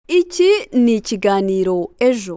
Iki ni ikiganiro ejo.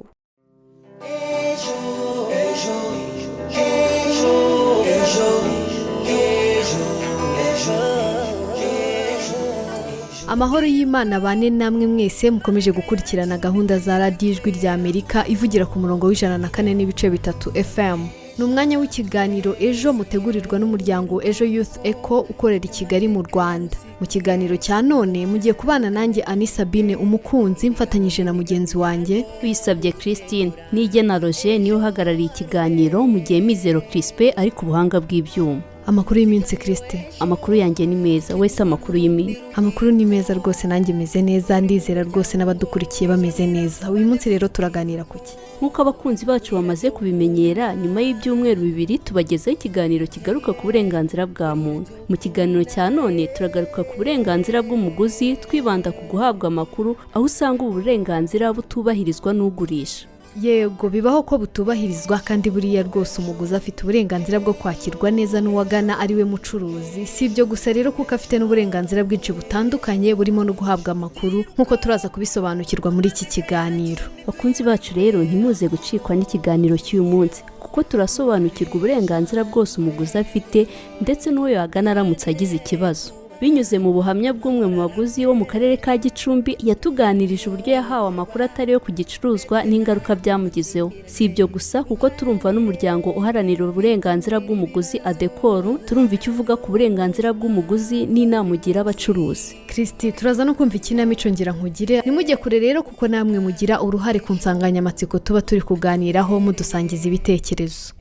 Amahoro y'Imana bane namwe mwese mukomeje gukurikirana gahunda za Radio Ijwi rya Amerika ivugira ku murongo w'104.3 FM. Numwanya w'ikiganiro ejo mutegurirwa n'umuryango Ejo Youth Echo ukorera i Kigali mu Rwanda. Mu kiganiro cya none mugiye kubana nanjye Anisa Bine umukunzi mfatanyije na mugenzi wanjye Wisabye Christine. Nigena Roger niyo hagarariye ikiganiro mu gihe Mizero Crispe ari ku buhanga bw'ibyuma. Amakuru y'iminsi Christe. Amakuru yanjye ni meza, wese amakuru y'iminsi. Amakuru ni meza rwose, nanjye meze neza, ndizera rwose n'abadukurikiye bameze neza. Uyu munsi rero turaganira kuki? Nkuko abakunzi bacu bamaze kubimenyera, nyuma y'ibyumweru bibiri tubagezaho ikiganiro kigaruka ku burenganzira bwa muntu. Mu kiganiro cya none turagaruka ku burenganzira bw'umuguzi, twibanda ku guhabwa amakuru, aho usanga uburenganzira butubahirizwa n'ugurisha. Yego, bibaho ko butubahirizwa kandi buriya rwose umuguzi afite uburenganzira bwo kwakirwa neza n'uwagana ari we mucuruzi. Si ibyo gusa rero kuko afite n'uburenganzira bwinshi butandukanye burimo no guhabwa amakuru nk'uko turaza kubisobanukirwa muri iki kiganiro. Bakunzi bacu rero ntimuze gucikwa n'ikiganiro cy'uyu munsi kuko turasobanukirwa uburenganzira bwose umuguzi afite ndetse n'uwo yagana aramutse agize ikibazo. Binyuze mu buhamya bw'umwe mu baguzi wo mu karere ka Gicumbi yatuganirije uburyo yahawe amakuru atari yo ku gicuruzwa n'ingaruka byamugizeho. Si ibyo gusa kuko turumva n'umuryango uharanira uburenganzira bw'umuguzi ADECOR, turumva icyo uvuga ku burenganzira bw'umuguzi n'inama ugira abacuruzi. Kristi, turaza no kumva ikinamico ngira nkugire. Nimujye kure rero kuko namwe mugira uruhare ku nsanganyamatsiko tuba turi kuganiraho mudusangiza ibitekerezo.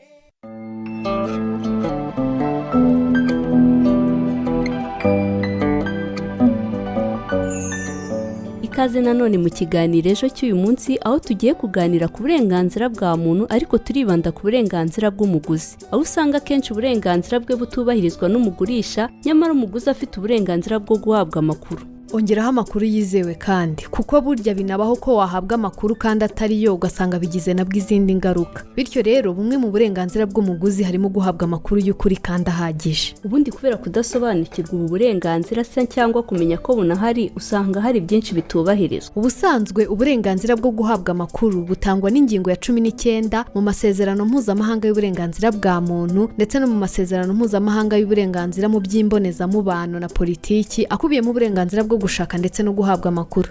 Ikaze nanone mu kiganiro ejo cy'uyu munsi, aho tugiye kuganira ku burenganzira bwa muntu ariko turibanda ku burenganzira bw'umuguzi, aho usanga kenshi uburenganzira bwe butubahirizwa n'umugurisha, nyamara umuguzi afite uburenganzira bwo guhabwa amakuru. Ongeraho amakuru yizewe kandi kuko burya binabaho ko wahabwa amakuru kandi atari yo ugasanga bigize nabwo izindi ngaruka. Bityo rero bumwe mu burenganzira bw'umuguzi harimo guhabwa amakuru y'ukuri kandi ahagije. Ubundi kubera kudasobanukirwa ubu burenganzira se cyangwa kumenya ko bunahari, usanga hari byinshi bitubahirizwa. Ubusanzwe uburenganzira bwo guhabwa amakuru butangwa n'ingingo ya 19 mu masezerano mpuzamahanga y'uburenganzira bwa muntu ndetse no mu masezerano mpuzamahanga y'uburenganzira mu by'imbonezamubano na politiki akubiyemo uburenganzira bwo gushaka ndetse no guhabwa amakuru.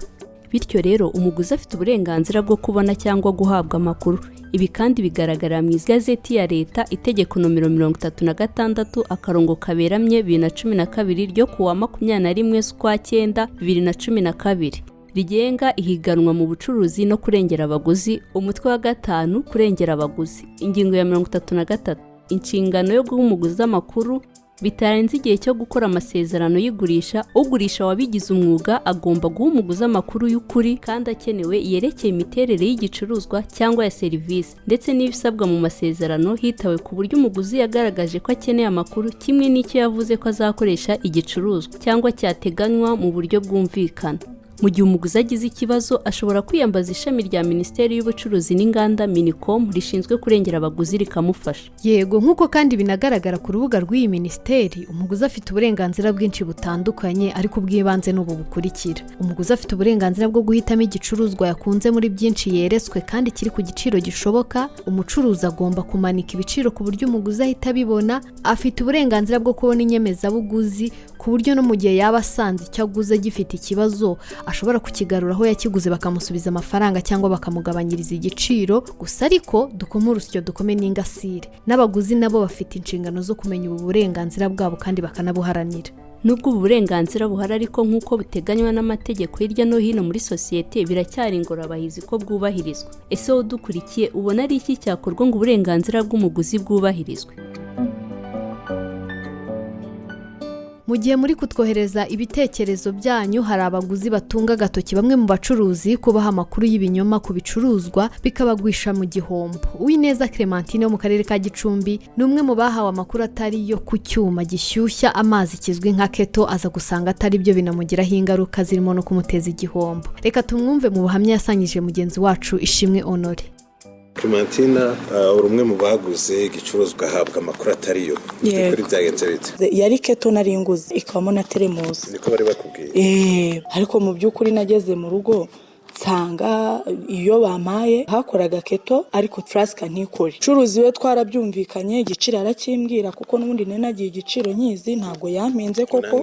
Bityo rero umuguzi afite uburenganzira bwo kubona cyangwa guhabwa amakuru. Ibi kandi bigaragara mu igazeti ya leta itegeko nomero 36 akarongo kaberamye 2012 ryo kuwa 21 z'ukwa 9 2012 rigenga ihiganwa mu bucuruzi no kurengera abaguzi. Umutwe wa 5 kurengera abaguzi, ingingo ya 33, inshingano yo guha umuguzi amakuru bitarenze igihe cyo gukora amasezerano y'igurisha. Ugurisha wabigize umwuga agomba guha umuguzi amakuru y'ukuri kandi akenewe yerekeye imiterere y'igicuruzwa cyangwa ya serivisi ndetse n'ibisabwa mu masezerano, hitawe ku buryo umuguzi yagaragaje ko akeneye amakuru kimwe n'icyo yavuze ko azakoresha igicuruzwa cyangwa cyateganywa mu buryo bwumvikana. Mu gihe umuguzi agize ikibazo ashobora kwiyambaza ishami rya Minisiteri y'Ubucuruzi n'Inganda Minicom rishinzwe kurengera abaguzi rikamufasha. Yego, nkuko kandi binagaragara ku rubuga rw'iyi minisiteri, umuguzi afite uburenganzira bwinshi butandukanye ariko ubwibanze n'ubu bukurikira. Umuguzi afite uburenganzira bwo guhitamo igicuruzwa yakunze muri byinshi yeretswe kandi kiri ku giciro gishoboka. Umucuruzi agomba kumanika ibiciro ku buryo umuguzi ahita abibona. Afite uburenganzira bwo kubona inyemezabuguzi ku buryo no mu gihe yaba asanze icyo aguze gifite ikibazo ashobora kukigarura aho yakiguze bakamusubiza amafaranga cyangwa bakamugabanyiriza igiciro. Gusa ariko dukoma urusyo dukome n'ingasire, n'abaguzi nabo bafite inshingano zo kumenya ubu burenganzira bwabo kandi bakanabuharanira. Nubwo ubu burenganzira buhari ariko nk'uko buteganywa n'amategeko hirya no hino muri sosiyete, biracyari ingorabahizi ko bwubahirizwa. Ese wowe udukurikiye ubona ari iki cyakorwa ngo uburenganzira bw'umuguzi bwubahirizwe? Mu gihe muri kutwohereza ibitekerezo byanyu, hari abaguzi batunga agatoki bamwe mu bacuruzi kubaha amakuru y'ibinyoma ku bicuruzwa bikabagwisha mu gihombo. Uwineza Clementine wo mu karere ka Gicumbi ni umwe mu bahawe amakuru atari yo ku cyuma gishyushya amazi kizwi nka keto, aza gusanga atari byo, binamugiraho ingaruka zirimo no kumuteza igihombo. Reka tumwumve mu buhamya yasangije mugenzi wacu Ishimwe Honore. Clementina uri umwe mu baguze igicuruzwa ahabwa amakuru atari yo. Kuri byagenze bite? Yari keto nari nguze ikabamo na teremusi. Niko bari bakubwiye? Ariko mu by'ukuri nageze mu rugo nsanga iyo bampaye hakoraga keto ariko Frasca ntikore. Curuzi we twarabyumvikanye, igiciro arakimbwira kuko n'ubundi nenagiye igiciro nkizi, ntabwo yampenze koko.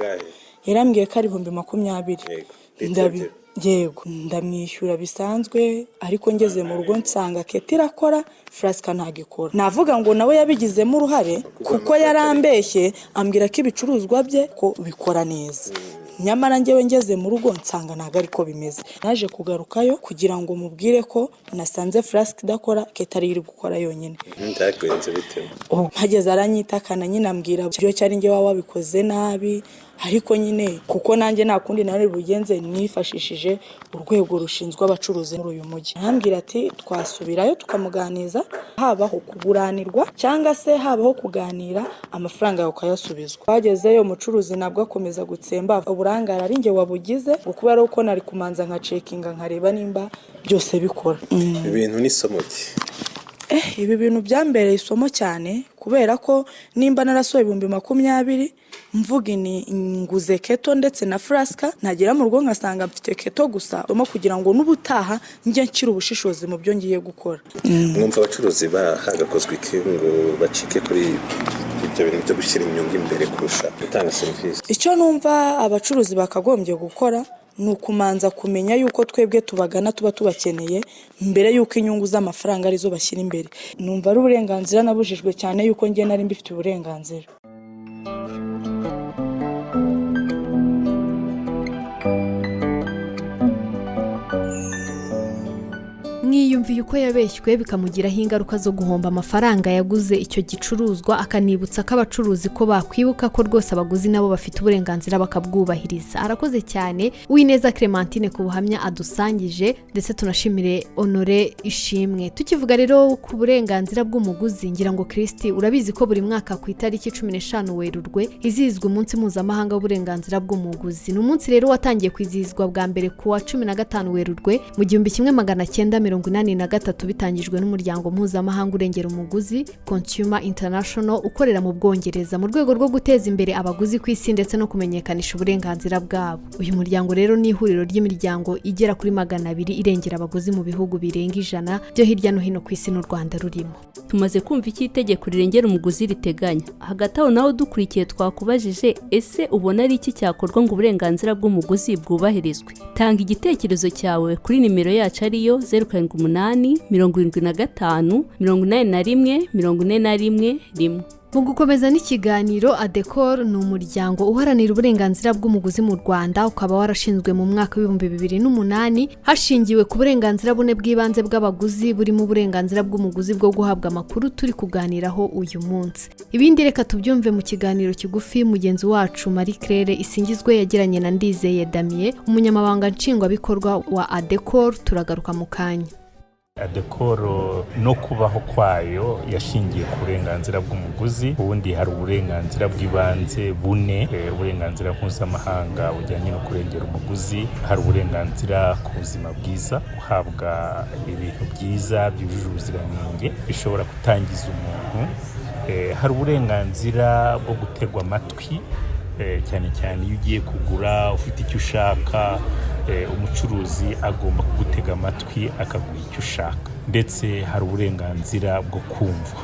Yarambwiye ko ari 20,000. Yego ndamwishyura bisanzwe, ariko ngeze mu rugo nsanga keto irakora, Frasca ntagikora. Navuga ngo nawe yabigizemo uruhare kuko yarambeshye ambwira ko ibicuruzwa bye ko bikora neza. Nyamara njyewe ngeze mu rugo nsanga ntago ariko bimeze. Naje kugarukayo kugira ngo mubwire ko nasanze Frasca idakora, keto ari iri gukora yonyine. Ndakwenze bite? Mpageze aranyitakana nyine ambwira cyo cyari njye wabikoze nabi, ariko nyine kuko nanjye nta kundi nari bugenze nifashishije urwego rushinzwe abacuruzi muri uyu mujyi. Arambwira ati twasubirayo tukamuganiza, habaho kuburanirwa cyangwa se habaho kuganira amafaranga ukayasubizwa. Twagezeyo umucuruzi nabwo akomeza gutsemba uburangara ari njye wabugize, kubera uko nari kumanza nka checkinga nkareba nimba byose bikora. Ibintu ni somo ki? Ibi bintu byambereye isomo cyane, kubera ko nimba narasoye 20,000 mvuga ni nguze keto ndetse na Frasca, nagera mu rugo nkasanga mfite keto gusa, domo kugira ngo n'ubutaha njye nkira ubushishozi mu byo ngiye gukora. Mwumva abacuruzi bahagakozwe iki ngo bacike kuri ibyo bintu byo gushyira inyungu imbere kurusha gutanga serivisi? Icyo numva abacuruzi bakagombye gukora ni ukumanza kumenya yuko twebwe tubagana tuba tubakeneye mbere yuko inyungu z'amafaranga arizo bashyira imbere. Numva ari uburenganzira nabujijwe cyane yuko njye nari mbifite uburenganzira. Mwiyumviye uko yabeshywe bikamugiraho ingaruka zo guhomba amafaranga yaguze icyo gicuruzwa, akanibutsa ko abacuruzi ko bakwibuka ko rwose abaguzi nabo bafite uburenganzira bakabwubahiriza. Arakoze cyane Uwineza Clementine ku buhamya adusangije, ndetse tunashimire Honore Ishimwe. Tukivuga rero ku burenganzira bw'umuguzi, ngira ngo Kristi urabizi ko buri mwaka ku itariki 15 Werurwe hizihizwa umunsi mpuzamahanga w'uburenganzira bw'umuguzi. Ni umunsi rero watangiye kwizihizwa bwa mbere ku wa 15 Werurwe mu 1983 bitangijwe n'umuryango mpuzamahanga urengera umuguzi Consumer International ukorera mu Bwongereza mu rwego rwo guteza imbere abaguzi ku isi ndetse no kumenyekanisha uburenganzira bwabo. Uyu muryango rero ni ihuriro ry'imiryango igera kuri 200 irengera abaguzi mu bihugu birenga 100 byo hirya no hino ku isi, n'u Rwanda rurimo. Tumaze kumva iki itegeko rirengera umuguzi riteganya. Hagati aho naho dukurikiye twakubajije, ese ubona ari iki cyakorwa ngo uburenganzira bw'umuguzi bwubahirizwe? Tanga igitekerezo cyawe kuri nimero yacu ariyo 0785751441. Mu gukomeza n'ikiganiro, ADECOR ni umuryango uharanira uburenganzira bw'umuguzi mu Rwanda, ukaba warashinzwe mu mwaka wa 2008 hashingiwe ku burenganzira bune bw'ibanze bw'abaguzi burimo uburenganzira bw'umuguzi bwo guhabwa amakuru turi kuganiraho uyu munsi. Ibindi reka tubyumve mu kiganiro kigufi mugenzi wacu Marie Claire Isingizwe yagiranye na Ndizeye Damien, umunyamabanga nshingwabikorwa wa ADECOR. Turagaruka mu kanya. ADECOR no kubaho kwayo yashingiye ku burenganzira bw'umuguzi. Ubundi hari uburenganzira bw'ibanze bune, uburenganzira mpuzamahanga bujyanye no kurengera umuguzi. Hari uburenganzira ku buzima bwiza, uhabwa ibintu byiza byujuje ubuziranenge bishobora gutangiza umuntu. Hari uburenganzira bwo gutegwa amatwi, cyane cyane iyo ugiye kugura ufite icyo ushaka, umucuruzi agomba kugutega amatwi akaguha icyo ushaka. Ndetse hari uburenganzira bwo kumva,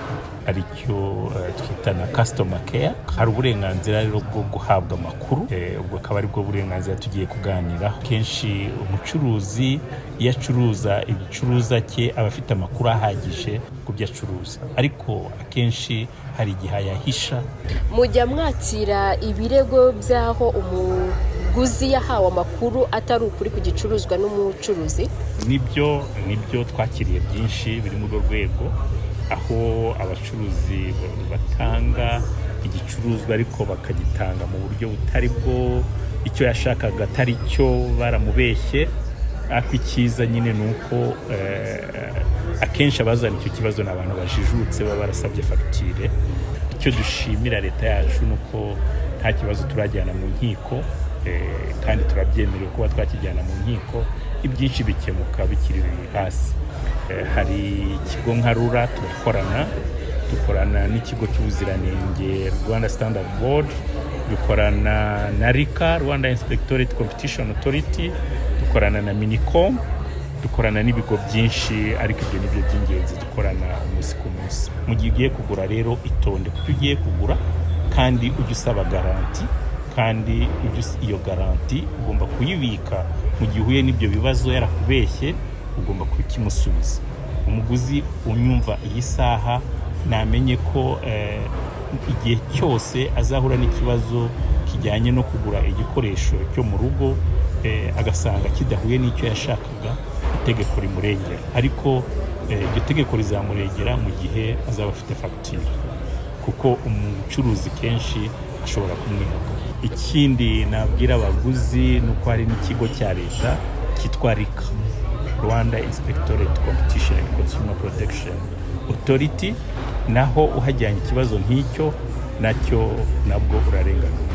aricyo twita na customer care. Hari uburenganzira rero bwo guhabwa amakuru, ubwo akaba ari bwo burenganzira tugiye kuganiraho. Kenshi umucuruzi iyo acuruza igicuruzwa cye aba afite amakuru ahagije ku byo acuruza, ariko akenshi hari igihe ayahisha. Mujya mwakira ibirego by'aho umuguzi yahawe amakuru atari ukuri ku gicuruzwa n'umucuruzi? Nibyo twakiriye byinshi biri muri urwo rwego, aho abacuruzi batanga igicuruzwa ariko bakagitanga mu buryo butari bwo, icyo yashakaga atari cyo, baramubeshye. Ariko icyiza nyine ni uko akenshi abazana icyo kibazo ni abantu bajijutse baba barasabye fagitire. Icyo dushimira leta yacu ni uko nta kibazo turajyana mu nkiko, kandi turabyemerewe kuba twakijyana mu nkiko, ibyinshi bikemuka bikiri hasi. Hari ikigo nka RURA dukorana n'ikigo cy'ubuziranenge Rwanda Standard Board, dukorana na RICA, Rwanda Inspectorate Competition Authority, dukorana na Minicom, dukorana n'ibigo byinshi ariko ibyo nibyo by'ingenzi dukorana umunsi ku munsi. Mu gihe ugiye kugura rero itonde kuko ugiye kugura kandi ujye usaba garanti, kandi iyo garanti ugomba kuyibika mu gihe uhuye n'ibyo bibazo yarakubeshye ugomba kukimusubiza. Umuguzi unyumva iyi saha namenye ko igihe cyose azahura n'ikibazo kijyanye no kugura igikoresho cyo mu rugo agasanga kidahuye n'icyo yashakaga, itegeko rimurengera, ariko iryo tegeko rizamurengera mu gihe azaba afite fagitire, kuko umucuruzi kenshi ashobora kumwihuka. Ikindi nabwira abaguzi ni uko hari n'ikigo cya leta cyitwa RICA, Rwanda Inspectorate Competition and Consumer Protection Authority, naho uhajyanye ikibazo nk'icyo nabwo urarenganura.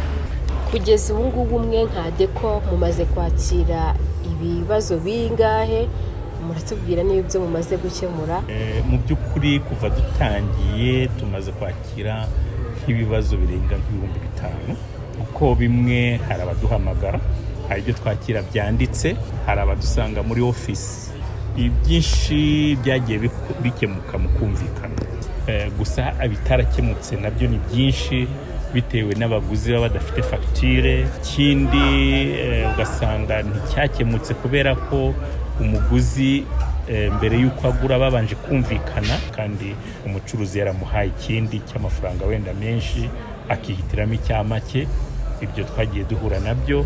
Kugeza ubu ngubu mwe nka Adecor mumaze kwakira ibibazo bingahe? Muratubwira n'ibyo mumaze gukemura? Mu by'ukuri kuva dutangiye tumaze kwakira nk'ibibazo birenga nk'ibihumbi 5, uko bimwe hari abaduhamagara, hari ibyo twakira byanditse, hari abadusanga muri office. Ibyinshi byagiye bikemuka mu kumvikana, gusa abitarakemutse nabyo ni byinshi bitewe n'abaguzi baba badafite fagitire. Ikindi ugasanga nticyakemutse kubera ko umuguzi mbere y'uko agura babanje kumvikana, kandi umucuruzi yaramuhaye ikindi cy'amafaranga wenda menshi akihitiramo icya make. Ibyo twagiye duhura nabyo,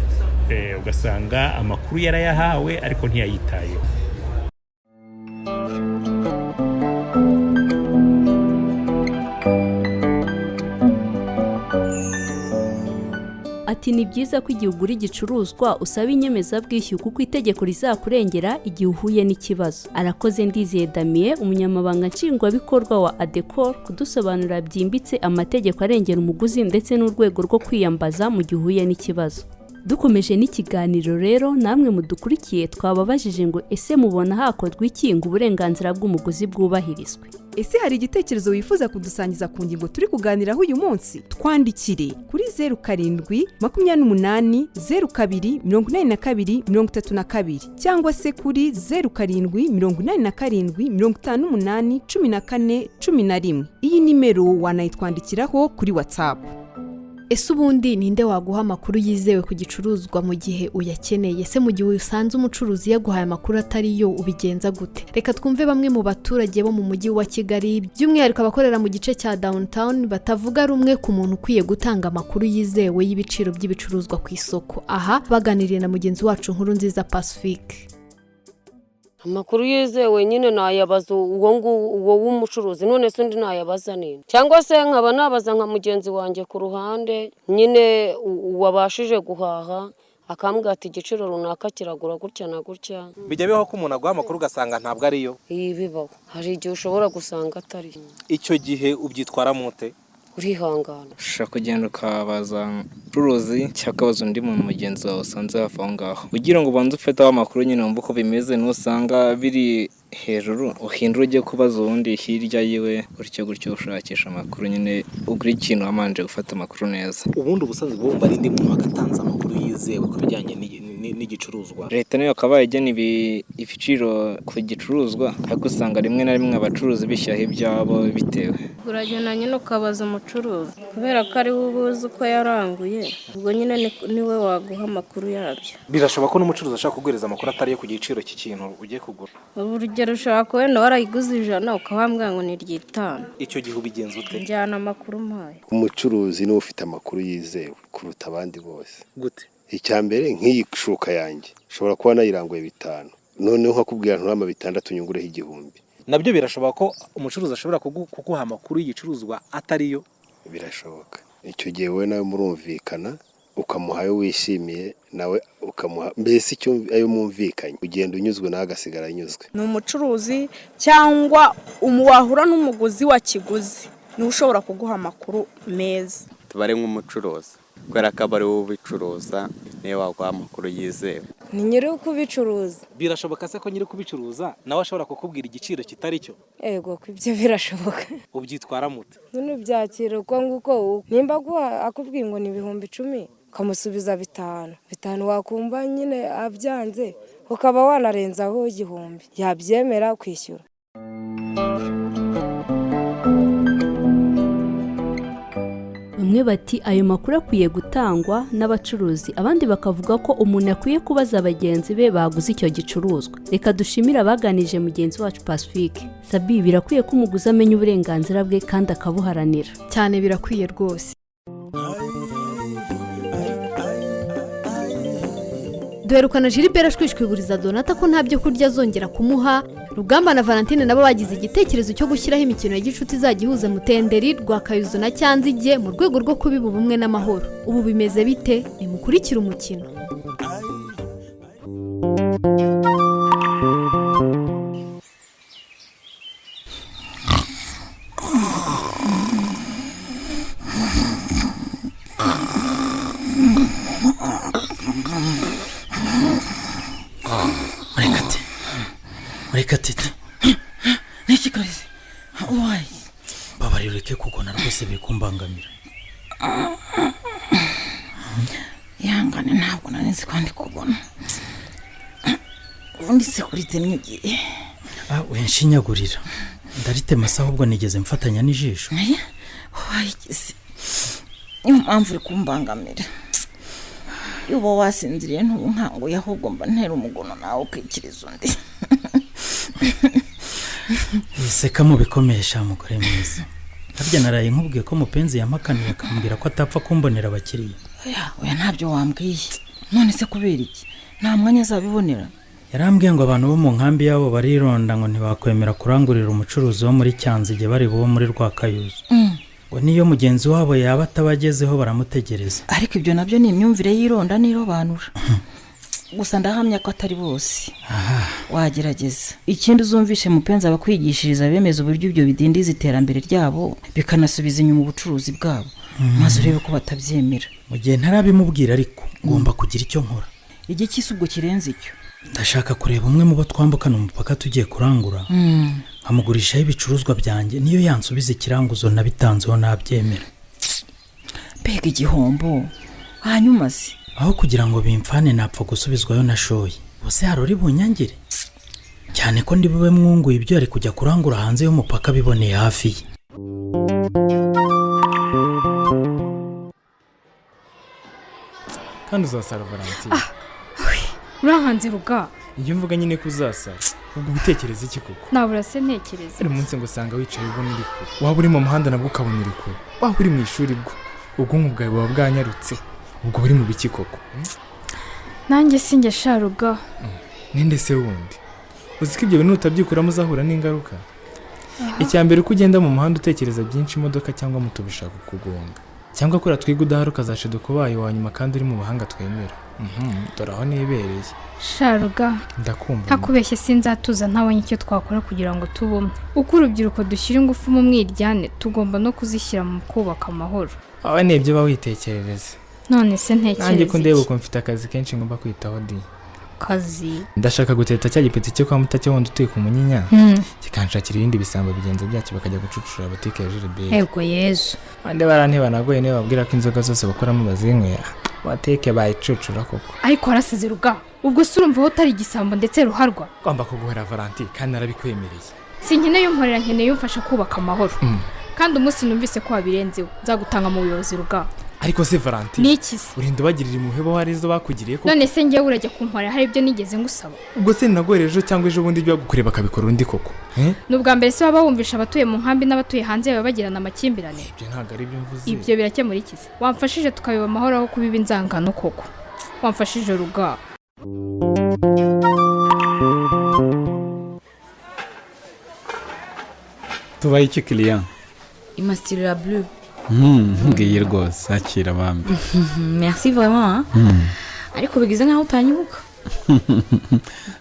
ugasanga amakuru yarayahawe ariko ntiyayitayeho. Ati ni byiza ko igihe ugura igicuruzwa usaba inyemezabwishyu kuko itegeko rizakurengera igihe uhuye n'ikibazo. Arakoze Ndizeye Damien, umunyamabanga nshingwabikorwa wa Adecor, kudusobanurira byimbitse amategeko arengera umuguzi ndetse n'urwego rwo kwiyambaza mu gihe uhuye n'ikibazo. Dukomeje n'ikiganiro rero, namwe mudukurikiye twababajije ngo ese mubona hakorwa iki ngo uburenganzira bw'umuguzi bwubahirizwe? Ese hari igitekerezo wifuza kudusangiza ku ngingo turi kuganiraho uyu munsi? Twandikire kuri 0728028232 cyangwa se kuri 0787581411. Iyi nimero wanayitwandikiraho kuri WhatsApp. Ese ubundi ninde waguha amakuru yizewe ku gicuruzwa mu gihe uyakeneye? Se mu gihe usanze umucuruzi yaguhaye amakuru atari yo ubigenza gute? Reka twumve bamwe mu baturage bo mu mujyi wa Kigali, by'umwihariko abakorera mu gice cya downtown, batavuga rumwe ku muntu ukwiye gutanga amakuru yizewe y'ibiciro by'ibicuruzwa ku isoko. Aha baganiriye na mugenzi wacu Nkurunziza Pacifique. Amakuru yizewe nyine nayabaza uwo w'umucuruzi, none se undi nayabaza nini? Cyangwa se nkaba nabaza nka mugenzi wanjye ku ruhande nyine wabashije guhaha akambwira ati igiciro runaka kiragura gutya na gutya. Bijya bibaho ko umuntu aguha amakuru ugasanga ntabwo ariyo? Bibaho, hari igihe ushobora gusanga atari. Icyo gihe ubyitwara mute? Urihangana, ushaka kugenda ukabaza umucuruzi cyangwa ukabaza undi muntu mugenzi wawe usanze hafi aho ngaho, kugira ngo ubanze ufiteho amakuru nyine wumve uko bimeze. Nusanga biri hejuru uhindura ujye kubaza uwundi hirya yiwe, gutyo ushakisha amakuru nyine ugura ikintu wamanje gufata amakuru neza. Ubundi ubusanzwe bwumva ari indi muntu wagatanze amakuru yizewe ku bijyanye n'igicuruzwa. Leta niyo kabaye igena ibiciro ku gicuruzwa, ariko usanga rimwe na rimwe abacuruzi bishyiraho ibyabo bitewe. Uragenda nyine ukabaza umucuruzi kubera ko ari we ubuzi uko yaranguye, ubwo nyine niwe waguha amakuru yabyo. Birashoboka ko n'umucuruzi ashaka kuguhereza amakuru atari yo ku giciro cy'ikintu ugiye kugura. Urugero ushaka wenda warayiguze 100 ukabambwira ngo ni 5. Icyo gihe ubigenza ute? Njyana amakuru mpaye. Umucuruzi niwe ufite amakuru yizewe kuruta abandi bose. Gute? Icyambere nk'iyi shuka yanjye ushobora kuba nayiranguye 5, noneho nkakubwira nturama 6 nyungureho 1000. Nabyo birashoboka ko umucuruzi ashobora kuguha amakuru y'igicuruzwa atari yo? Birashoboka. Icyo gihe wowe nawe murumvikana, ukamuha ayo wishimiye, nawe ukamuha mbese icyo ayo mumvikanye, ugenda unyuzwe nawe agasigara anyuzwe. Ni umucuruzi cyangwa umuwahura n'umuguzi wa kiguzi niwe ushobora kuguha amakuru meza. Tubare nk'umucuruzi kubera ko aba ari wowe ubicuruza, niwe waguha amakuru yizewe. Ni nyiri kubicuruza. Birashoboka se ko nyiri kubicuruza nawe ashobora kukubwira igiciro kitari cyo? Ego, ibyo birashoboka. Ubyitwara mute? None byakira uko nguko, nimba akubwiye ngo ni 10,000 ukamusubiza 5 wakumva nyine abyanze ukaba wanarenzaho 1,000 yabyemera kwishyura. bamwe bati ayo makuru akwiye gutangwa n'abacuruzi, abandi bakavuga ko umuntu akwiye kubaza bagenzi be baguze icyo gicuruzwa. Reka dushimire abaganije mugenzi wacu Pacifique. Sabi, birakwiye ko umuguzi amenya uburenganzira bwe kandi akabuharanira. Cyane birakwiye rwose. Duherukana Gilbert ashwishwiburiza Donata ko nta byo kurya azongera kumuha. Rugamba na Valentine nabo bagize igitekerezo cyo gushyiraho imikino ya gicuti izajya ihuza Mutenderi, Rwakayuzu na Cyanzige mu rwego rwo kubiba ubumwe n'amahoro. Ubu bimeze bite? Nimukurikire umukino. Murekatete niki krize why babari ureke kugona rwose bikumbangamira yangane ntabwo nanizi kwandi kugona ubundi se kuri temye wenshinyagurira ndaritema se ahubwo nigeze mfatanya n'ijisho why impamvu uri kumbangamira yuba wasinziriye ntango yahubwo mba ntera umugono nawe ukikiriza undi Seka mu bikomesha mugore mwiza. Harya naraye nkubwiye ko mupenzi yamakaniye akambwira ko atapfa kumbonera abakiriya. Oya ntabyo wambwiye. None se kubera iki? Nta mwanya azabibonera. Yarambwiye ngo abantu bo mu nkambi yabo barironda ngo ntibakwemera kurangurira umucuruzi wo muri Cyanzige bari bo muri Rwakayuzu. Ngo niyo mugenzi wabo yaba atabagezeho baramutegereza. Ariko ibyo nabyo ni imyumvire yironda nirobanura. Gusa ndahamya ko atari bose. Wagerageza. Ikindi uzumvishe mupenzi abakwigishiriza bemeza uburyo ibyo bidindiza iterambere ryabo bikanasubiza inyuma ubucuruzi bwabo. Maze urebe ko batabyemera. Mu gihe ntarabimubwira ariko ngomba kugira icyo nkora. Igiki subwo kirenze icyo. Ndashaka kureba umwe mu bo twambukana umupaka tugiye kurangura. Nkamugurishaho ibicuruzwa byanjye niyo yansubiza ikiranguzo nabitanzeho nabyemera. Mbega igihombo. Hanyuma se aho kugira ngo bimfane napfa gusubizwayo nashoye. Bose harori bunyangire. Cyane ko ndi bube mwungu ibyo ari kujya kurangura hanze y'umupaka biboneye hafi ye. Kandi uzasara Valentine. Urahanze ruga. Iyo mvuga nyine kuzasara. Ubwo bitekereza iki koko? Nabura se ntekereza. Ari munsi ngo usanga wicaye ubona uri kure. Waba uri mu muhanda nabwo ukabona uri kure. Waba uri mu ishuri bwo. Ubwonko bwawe buba bwanyarutse. Ubwo buri mu biki koko? Nanjye singe sharuga. Ninde se wundi? Uziko ibyo bintu utabyikuramo uzahura n'ingaruka. Icyambere uko ugenda mu muhanda utekereza byinshi imodoka cyangwa moto bishaka kugonga. Cyangwa kora twiga udaharuka zashiduka ubaye wa nyuma kandi uri mu bahanga twemera. Dore aho nibereye. Sharuga. Ndakumva. Ntakubeshye sinzatuza ntabonye icyo twakora kugira ngo tubumwe. Uko urubyiruko dushyira ingufu mu mwiryane tugomba no kuzishyira mu kubaka amahoro. Aba nebyo bawitekerereza. None se ntekereza. Nanjye ko ndeba uko mfite akazi kenshi ngomba kwitaho di. Kazi. Ndashaka guteta cya gipeti cyo kwa mutake wundi utuye ku munyinya. Kikanshakira ibindi bisambo bigenza byacyo bakajya gucucura butike ya Gilbert. Ego Yesu. Ande baranteba nagoye ne babwira ko inzoga zose bakoramo bazinywera. Bateke bayicucura koko. Ariko arasize ruga. Ubwo se urumva ho tari igisambo ndetse ruharwa. Ngomba kuguhera Valentine kandi narabikwemereye. Sinkeneye umporera nkeneye umfasha kubaka amahoro. Kandi umunsi numvise ko wabirenzeho nzagutanga mu buyobozi ruga. Ariko se Valentine Nikize urinde bagirira imuhebo harizo bakugiriye ko None se ngiye urajya kumporera hari ibyo nigeze ngusaba. Ubwo se nagorejo cyangwa ejo bundi byo gukureba kabikora undi koko. Nubwa mbere se baba bumvisha abatuye mu nkambi n'abatuye hanze baba bagirana amakimbirane. Ibyo ntago ari byo mvuze. Ibyo birakemura ikize. Wamfashije tukabiba amahoro aho kubiba inzangano koko. Wamfashije ruga. Tubaye iki client? Imastirira bleu. Ngiye rwose akira bambi. Merci vraiment. Ariko bigize nkaho utanyibuka.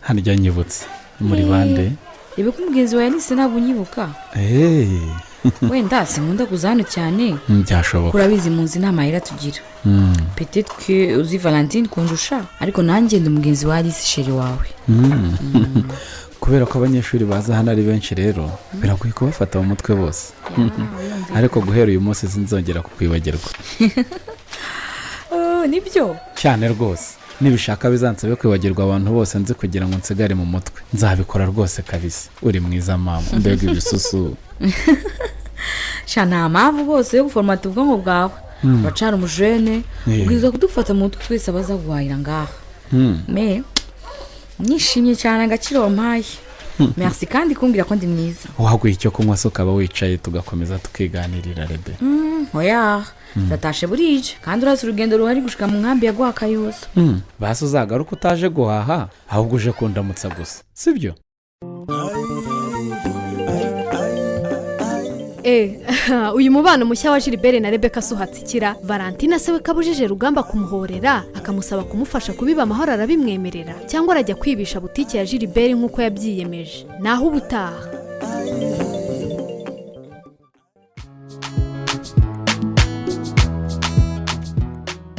Harya nyibutse muri bande. Ibe kumugenzi wawe nise ntabwo unyibuka. Wenda sinkunda kuzana cyane. Byashoboka. Kurabizi munzi n'amayira tugira. Peut-être que uzi Valentine kundusha ariko nanjye ndi mugenzi wa Alice chérie wawe. Kubera ko abanyeshuri baza hano ari benshi rero biragoye kubafata mu mutwe bose. Ariko guhera uyu munsi sinzongera kukwibagirwa. Nibyo cyane rwose. nibishaka bizansabe kwibagirwa abantu bose nzi kugira ngo nsigare mu mutwe nzabikora rwose kabisa uri mwiza mama mbega ibisusu sha nta mpamvu bose yo guforomata ubwonko bwawe uracara umujene ubwiza kudufata mu mutwe twese abaza guhahira ngaha me nishimye cyane agaciro wampaye merci kandi kumbwira ko ndi mwiza waguye icyo kunywa se ukaba wicaye tugakomeza tukiganirira rebe oya ndatashe burije kandi urazi urugendo ruhari gushika mu nkambi ya Rwakayuzu basi uzagaruka utaje guhaha ahubwo uje kundamutsa gusa sibyo uyu mubano mushya wa Gilbert na Rebecca suhatsikira Valentina se we kabujije Rugamba kumuhorera akamusaba kumufasha kubiba amahoro arabimwemerera cyangwa arajya kwibisha butike ya Gilbert nk'uko yabyiyemeje naho ubutaha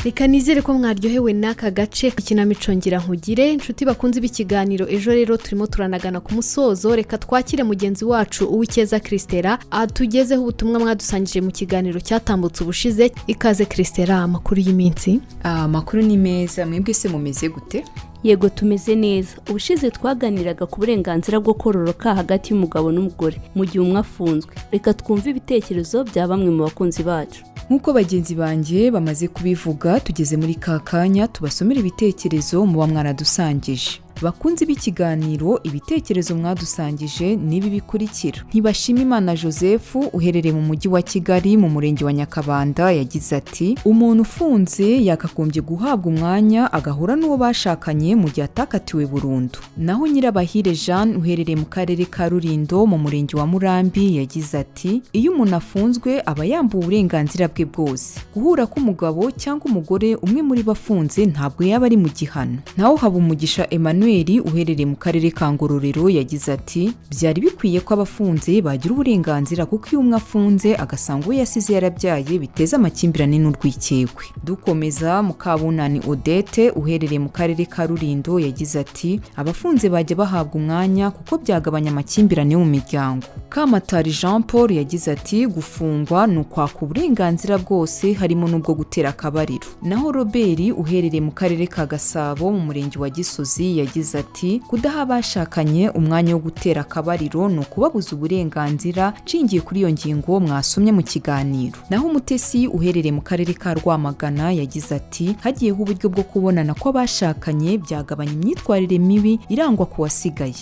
reka nizere ko mwaryohewe n'aka gace k'ikinamico ngira nkugire inshuti bakunze b'ikiganiro ejo rero turimo turanagana ku musozo reka twakire mugenzi wacu Uwikeza Christera atugezeho ubutumwa mwadusangije mu kiganiro cyatambutse ubushize ikaze Christera amakuru y'iminsi amakuru ni meza mwebwe se mumeze gute yego tumeze neza ubushize twaganiraga ku burenganzira bwo kororoka hagati y'umugabo n'umugore mu gihe umwe afunzwe reka twumve ibitekerezo bya bamwe mu bakunzi bacu nk'uko bagenzi banjye bamaze kubivuga tugeze muri ka kanya tubasomera ibitekerezo muba mwaradusangije bakunze b'ikiganiro ibitekerezo mwadusangije nibi bikurikira Ntibashimimana Joseph uherereye mu mujyi wa Kigali mu murenge wa Nyakabanda yagize ati umuntu ufunze yakagombye guhabwa umwanya agahura n'uwo bashakanye mu gihe atakatiwe burundu naho Nyirabahire Jean uherereye mu karere ka Rulindo mu murenge wa Murambi yagize ati iyo umuntu afunzwe aba yambuwe uburenganzira bwe bwose guhura k'umugabo cyangwa umugore umwe muri bafunze ntabwo yaba ari mu gihano naho Habumugisha Emmanuel uherereye mu karere ka Ngororero yagize ati byari bikwiye ko abafunze bagira uburenganzira kuko iyo umwe afunze agasanga uwo yasize yarabyaye biteza amakimbirane n'urwikekwe dukomeza Mukabunani Odette uherereye mu karere ka Rulindo yagize ati abafunze bajya bahabwa umwanya kuko byagabanya amakimbirane mu miryango Kamatari Jean Paul yagize ati gufungwa ni ukwaka uburenganzira bwose harimo n'ubwo gutera akabariro naho Robert uherereye mu karere ka Gasabo mu murenge wa Gisozi yagize ati kudaha abashakanye umwanya wo gutera akabariro ni ukubabuza uburenganzira nshingiye kuri iyo ngingo mwasomye mu kiganiro naho Umutesi uherereye mu karere ka Rwamagana yagize ati hagiyeho uburyo bwo kubonana kw'abashakanye byagabanya imyitwarire mibi irangwa ku wasigaye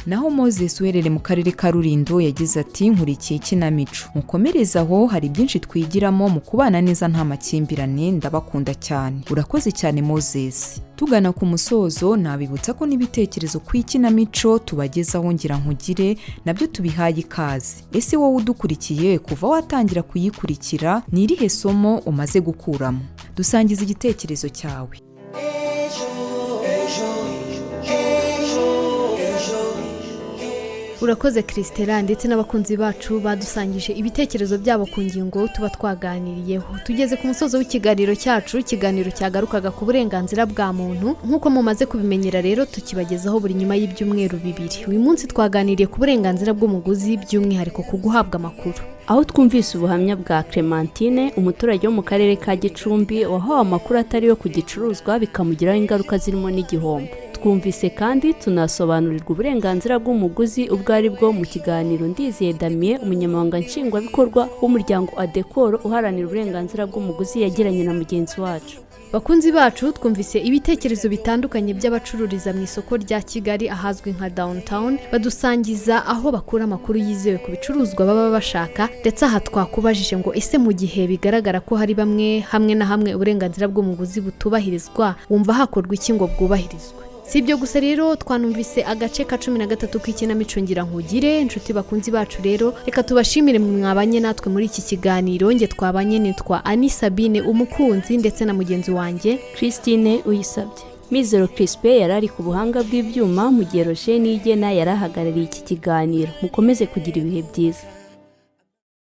naho Moses uherereye mu karere ka Rulindo yagize ati nkurikiye ikinamico mukomereza aho hari byinshi twigiramo mu kubana neza nta makimbirane ndabakunda cyane urakoze cyane Moses tugana ku musozo nabibutsa ko n'ibitekerezo ku ikinamico tubagezaho ngira nkugire nabyo tubihaye ikaze ese wowe udukurikiye kuva watangira kuyikurikira ni irihe somo umaze gukuramo dusangiza igitekerezo cyawe urakoze Christera ndetse n'abakunzi bacu badusangije ibitekerezo byabo ku ngingo tuba twaganiriyeho tugeze ku musozo w'ikiganiro cyacu ikiganiro cyagarukaga ku burenganzira bwa muntu nk'uko mumaze kubimenyera rero tukibagezaho buri nyuma y'ibyumweru bibiri uyu munsi twaganiriye ku burenganzira bw'umuguzi by'umwihariko ku guhabwa amakuru aho twumvise ubuhamya bwa Clementine umuturage wo mu karere ka Gicumbi wahawe amakuru atari yo ku gicuruzwa bikamugiraho ingaruka zirimo n'igihombo twumvise kandi tunasobanurirwa uburenganzira bw'umuguzi ubwo ari bwo mu kiganiro Ndizeye Damien umunyamabanga nshingwabikorwa w'umuryango Adekoro uharanira uburenganzira bw'umuguzi yagiranye na mugenzi wacu bakunzi bacu twumvise ibitekerezo bitandukanye by'abacururiza mu isoko rya Kigali ahazwi nka downtown badusangiza aho bakura amakuru yizewe ku bicuruzwa baba bashaka ndetse aha twakubajije ngo ese mu gihe bigaragara ko hari bamwe hamwe na hamwe uburenganzira bw'umuguzi butubahirizwa wumva hakorwa iki ngo bwubahirizwe si ibyo gusa rero twanumvise agace ka 13 k'ikinamico ngira nkugire inshuti bakunzi bacu rero reka tubashimire mwabanye natwe muri iki kiganiro nge twabanye nitwa Ani Sabine umukunzi ndetse na mugenzi wanjye Christine Uyisabye Mizero Crispe yarari ku buhanga bw'ibyuma mu gihe Roger Nigena yarahagarariye iki kiganiro mukomeze kugira ibihe byiza